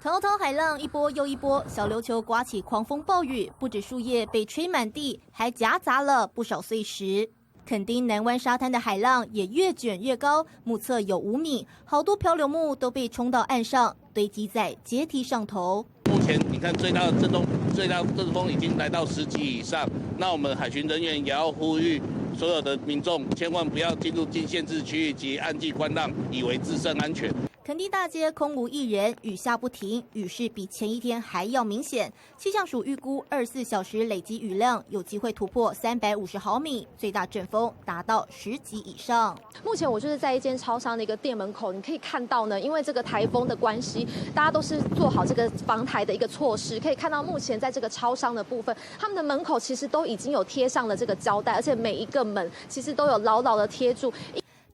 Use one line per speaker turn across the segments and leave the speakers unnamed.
滔滔海浪一波又一波，小琉球刮起狂风暴雨，不止树叶被吹满地，还夹杂了不少碎石。垦丁南湾沙滩的海浪也越卷越高，目测有5米，好多漂流木都被冲到岸上，堆积在阶梯上头。
目前你看最大阵风已经来到10级以上，那我们海巡人员也要呼吁所有的民众千万不要进入禁限制区域及岸际观浪，以为自身安全。
垦丁大街空无一人，雨下不停，雨势比前一天还要明显。气象署预估24小时累积雨量有机会突破350毫米，最大阵风达到10级以上。
目前我就是在一间超商的一个店门口，你可以看到呢，因为这个台风的关系，大家都是做好这个防台的一个措施。可以看到目前在这个超商的部分，他们的门口其实都已经有贴上了这个胶带，而且每一个门其实都有牢牢的贴住。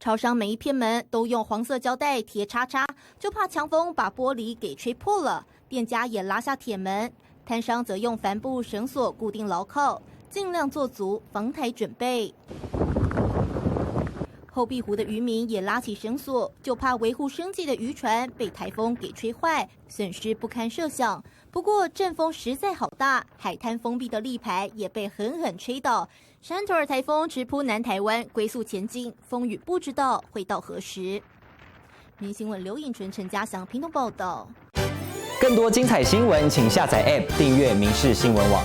超商每一片门都用黄色胶带贴叉叉，就怕强风把玻璃给吹破了。店家也拉下铁门，摊商则用帆布绳索固定牢靠，尽量做足防台准备。后壁湖的渔民也拉起绳索，就怕维护生计的渔船被台风给吹坏，损失不堪设想。不过阵风实在好大，海滩封闭的立牌也被狠狠吹倒。山图尔台风直扑南台湾，龟速前进，风雨不知道会到何时。民新闻刘颖纯、陈嘉祥屏东报道。
更多精彩新闻，请下载 App 订阅民视新闻网。